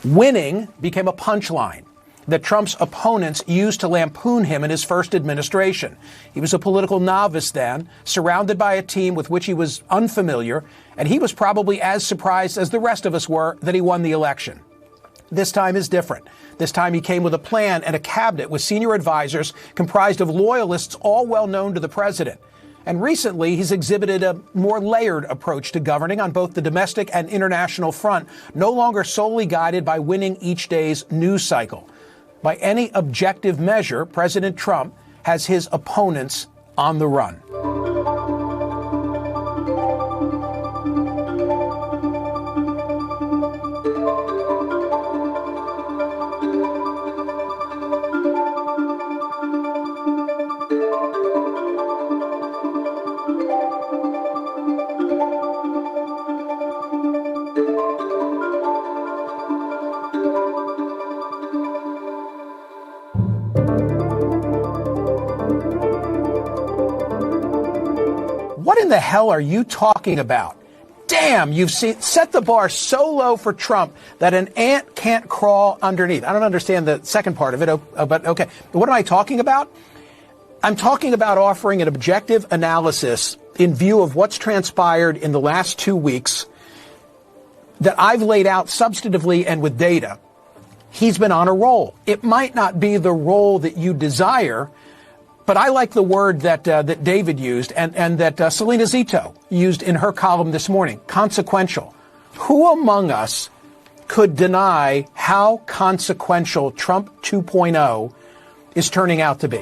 Winning became a punchline that Trump's opponents used to lampoon him in his first administration. He was a political novice then, surrounded by a team with which he was unfamiliar, and he was probably as surprised as the rest of us were that he won the election. This time is different. This time he came with a plan and a cabinet with senior advisors comprised of loyalists all well known to the president. And recently, he's exhibited a more layered approach to governing on both the domestic and international front, no longer solely guided by winning each day's news cycle. By any objective measure, President Trump has his opponents on the run. What in the hell are you talking about? Damn, you've set the bar so low for Trump that an ant can't crawl underneath. I don't understand the second part of it, but okay. What am I talking about? I'm talking about offering an objective analysis in view of what's transpired in the last 2 weeks that I've laid out substantively and with data. He's been on a roll. It might not be the role that you desire, but I like the word that David used and that Selena Zito used in her column this morning, consequential. Who among us could deny how consequential Trump 2.0 is turning out to be?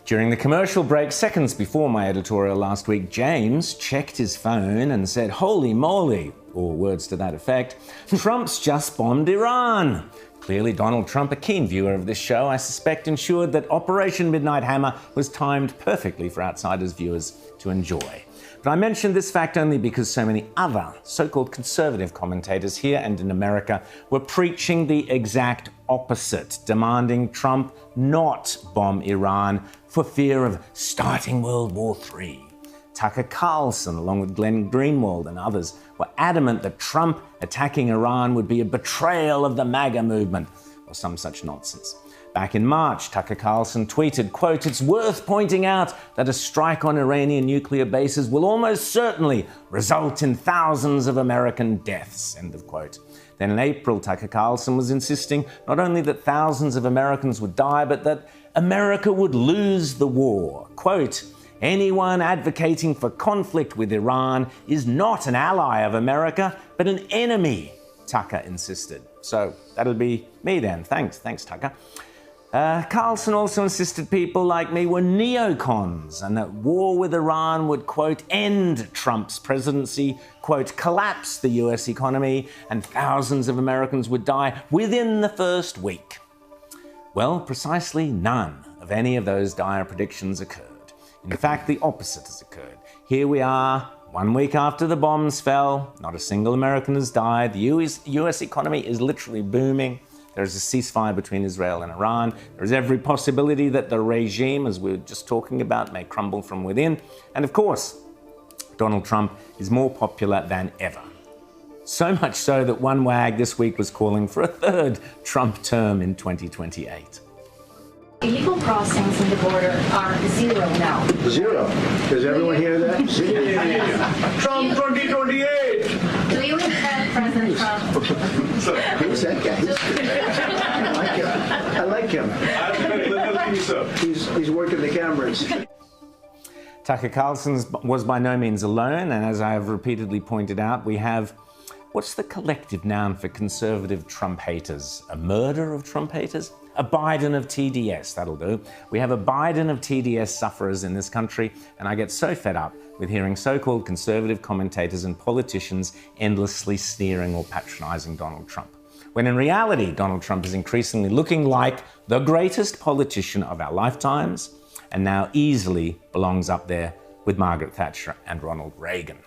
During the commercial break, seconds before my editorial last week, James checked his phone and said, "Holy moly," or words to that effect, "Trump's just bombed Iran." Clearly, Donald Trump, a keen viewer of this show, I suspect ensured that Operation Midnight Hammer was timed perfectly for outsiders viewers to enjoy. But I mention this fact only because so many other so-called conservative commentators here and in America were preaching the exact opposite, demanding Trump not bomb Iran for fear of starting World War III. Tucker Carlson, along with Glenn Greenwald and others, were adamant that Trump attacking Iran would be a betrayal of the MAGA movement, or some such nonsense. Back in March, Tucker Carlson tweeted, quote, "It's worth pointing out that a strike on Iranian nuclear bases will almost certainly result in thousands of American deaths," end of quote. Then in April, Tucker Carlson was insisting not only that thousands of Americans would die, but that America would lose the war. Quote, "Anyone advocating for conflict with Iran is not an ally of America, but an enemy," Tucker insisted. So that'll be me then. Thanks, Tucker. Carlson also insisted people like me were neocons and that war with Iran would, quote, "end Trump's presidency," quote, "collapse the US economy, and thousands of Americans would die within the first week." Well, precisely none of any of those dire predictions occurred. In fact, the opposite has occurred. Here we are, 1 week after the bombs fell. Not a single American has died. The US economy is literally booming. There is a ceasefire between Israel and Iran. There is every possibility that the regime, as we were just talking about, may crumble from within. And of course, Donald Trump is more popular than ever. So much so that one wag this week was calling for a third Trump term in 2028. Illegal crossings in the border are 0 now. 0. Does everyone hear that? 0. Trump 2028. Do you expect President Trump? Who's that guy? I like him. He's working the cameras. Tucker Carlson was by no means alone, and as I have repeatedly pointed out, we have, what's the collective noun for conservative Trump haters? A murder of Trump haters? A Biden of TDS, that'll do. We have a Biden of TDS sufferers in this country, and I get so fed up with hearing so-called conservative commentators and politicians endlessly sneering or patronizing Donald Trump, when in reality, Donald Trump is increasingly looking like the greatest politician of our lifetimes, and now easily belongs up there with Margaret Thatcher and Ronald Reagan.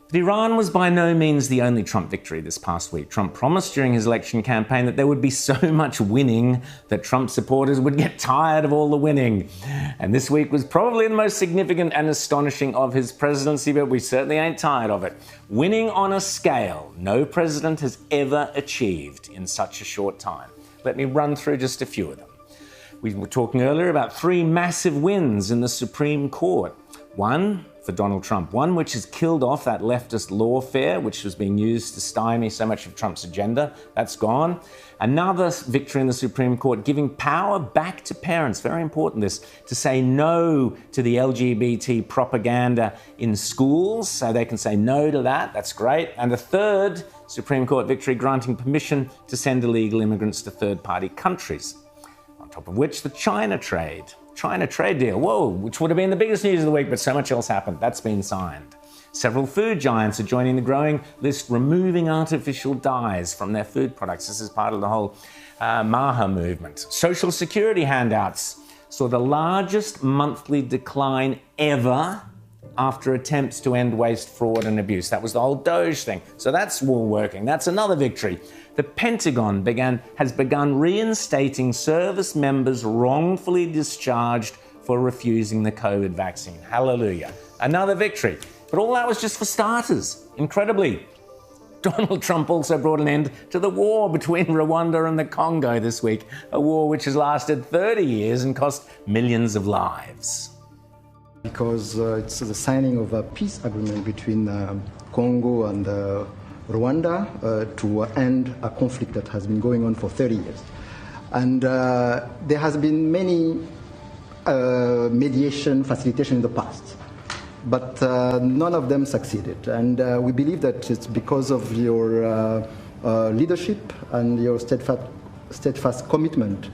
But Iran was by no means the only Trump victory this past week. Trump promised during his election campaign that there would be so much winning that Trump supporters would get tired of all the winning. And this week was probably the most significant and astonishing of his presidency, but we certainly ain't tired of it. Winning on a scale no president has ever achieved in such a short time. Let me run through just a few of them. We were talking earlier about 3 massive wins in the Supreme Court. One for Donald Trump, one which has killed off that leftist lawfare, which was being used to stymie so much of Trump's agenda. That's gone. Another victory in the Supreme Court, giving power back to parents, very important this, to say no to the LGBT propaganda in schools, so they can say no to that. That's great. And a third Supreme Court victory, granting permission to send illegal immigrants to third-party countries. On top of which, the China trade deal, whoa, which would have been the biggest news of the week, but so much else happened. That's been signed. Several food giants are joining the growing list, removing artificial dyes from their food products. This is part of the whole MAHA movement. Social security handouts saw the largest monthly decline ever after attempts to end waste, fraud and abuse. That was the whole Doge thing. So that's all working. That's another victory. The Pentagon has begun reinstating service members wrongfully discharged for refusing the COVID vaccine. Hallelujah. Another victory. But all that was just for starters. Incredibly, Donald Trump also brought an end to the war between Rwanda and the Congo this week, a war which has lasted 30 years and cost millions of lives. Because it's the signing of a peace agreement between Congo and Rwanda to end a conflict that has been going on for 30 years. And there has been many mediation, facilitation in the past, but none of them succeeded. And we believe that it's because of your leadership and your steadfast commitment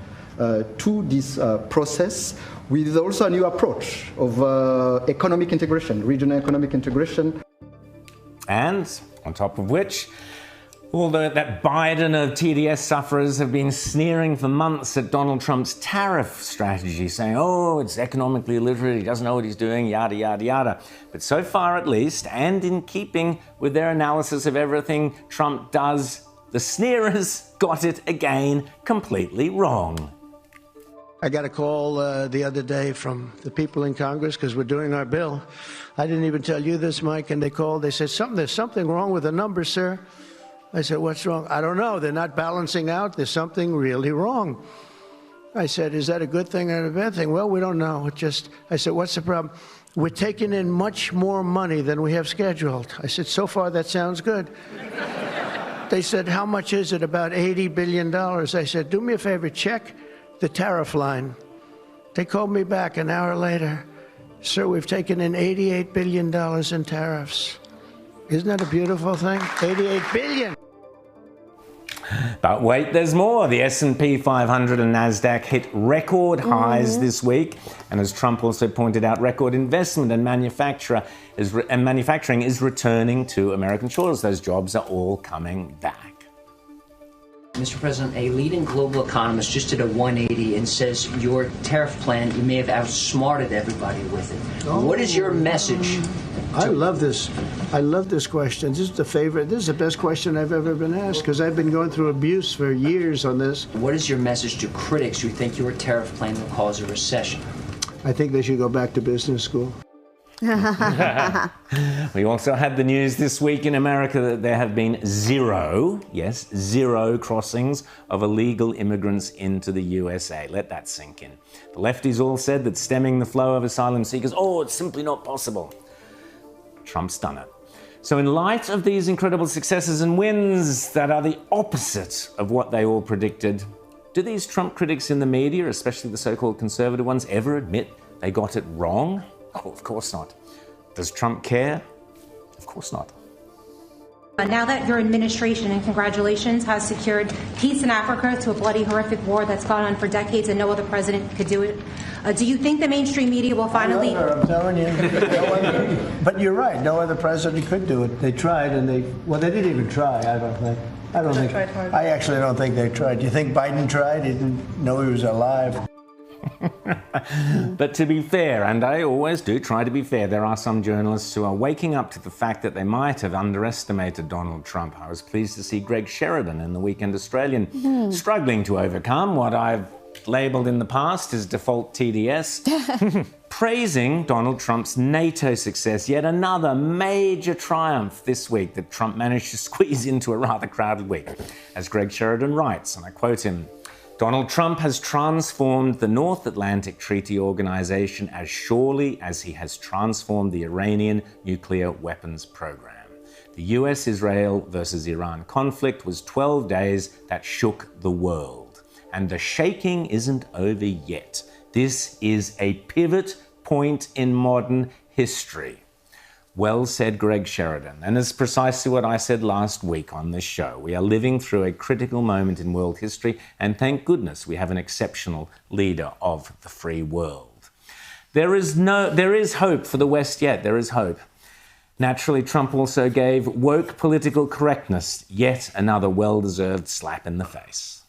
to this process, with also a new approach of economic integration, regional economic integration. And on top of which, although that Biden of TDS sufferers have been sneering for months at Donald Trump's tariff strategy, saying, oh, it's economically illiterate, he doesn't know what he's doing, yada, yada, yada. But so far at least, and in keeping with their analysis of everything Trump does, the sneerers got it again completely wrong. I got a call the other day from the people in Congress because we're doing our bill. I didn't even tell you this, Mike, and they called. They said, there's something wrong with the numbers, sir. I said, what's wrong? I don't know. They're not balancing out. There's something really wrong. I said, is that a good thing or a bad thing? Well, we don't know. I said, what's the problem? We're taking in much more money than we have scheduled. I said, so far that sounds good. They said, how much is it? About $80 billion. I said, do me a favor, check the tariff line. They called me back an hour later. Sir, we've taken in $88 billion in tariffs. Isn't that a beautiful thing? $88 billion. But wait, there's more. The S&P 500 and NASDAQ hit record highs this week. And as Trump also pointed out, record investment and manufacturing is returning to American shores. Those jobs are all coming back. Mr. President, a leading global economist just did a 180 and says your tariff plan, you may have outsmarted everybody with it. What is your message? I love this. I love this question. This is the favorite. This is the best question I've ever been asked because I've been going through abuse for years on this. What is your message to critics who think your tariff plan will cause a recession? I think they should go back to business school. We also had the news this week in America that there have been zero crossings of illegal immigrants into the USA. Let that sink in. The lefties all said that stemming the flow of asylum seekers, it's simply not possible. Trump's done it. So in light of these incredible successes and wins that are the opposite of what they all predicted, do these Trump critics in the media, especially the so-called conservative ones, ever admit they got it wrong? Oh, of course not. Does Trump care? Of course not. Now that your administration, and congratulations, has secured peace in Africa to a bloody, horrific war that's gone on for decades and no other president could do it, do you think the mainstream media will finally... I'm telling you. But you're right. No other president could do it. They tried and they didn't even try, I don't think. I actually don't think they tried. Do you think Biden tried? He didn't know he was alive. But to be fair, and I always do try to be fair, there are some journalists who are waking up to the fact that they might have underestimated Donald Trump. I was pleased to see Greg Sheridan in the Weekend Australian struggling to overcome what I've labelled in the past as default TDS, praising Donald Trump's NATO success, yet another major triumph this week that Trump managed to squeeze into a rather crowded week. As Greg Sheridan writes, and I quote him, Donald Trump has transformed the North Atlantic Treaty Organization as surely as he has transformed the Iranian nuclear weapons program. The US-Israel versus Iran conflict was 12 days that shook the world. And the shaking isn't over yet. This is a pivot point in modern history. Well said, Greg Sheridan. And it's precisely what I said last week on this show. We are living through a critical moment in world history, and thank goodness we have an exceptional leader of the free world. There is hope for the West yet. There is hope. Naturally, Trump also gave woke political correctness yet another well-deserved slap in the face.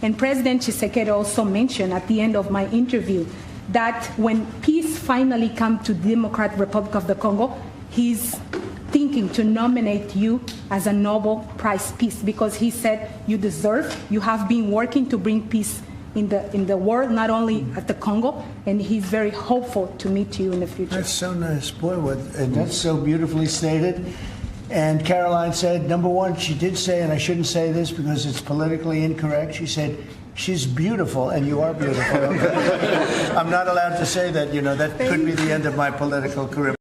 And President Tshisekedi also mentioned at the end of my interview that when peace finally comes to the Democratic Republic of the Congo, he's thinking to nominate you as a Nobel Prize Peace because he said you deserve, you have been working to bring peace in the world, not only at the Congo, and he's very hopeful to meet you in the future. That's so nice. Boy, that's so beautifully stated. And Caroline said, number one, she did say, and I shouldn't say this because it's politically incorrect, she said, she's beautiful, and you are beautiful. I'm not allowed to say that, that could be the end of my political career.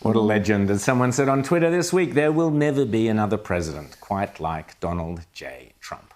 What a legend. As someone said on Twitter this week, there will never be another president quite like Donald J. Trump.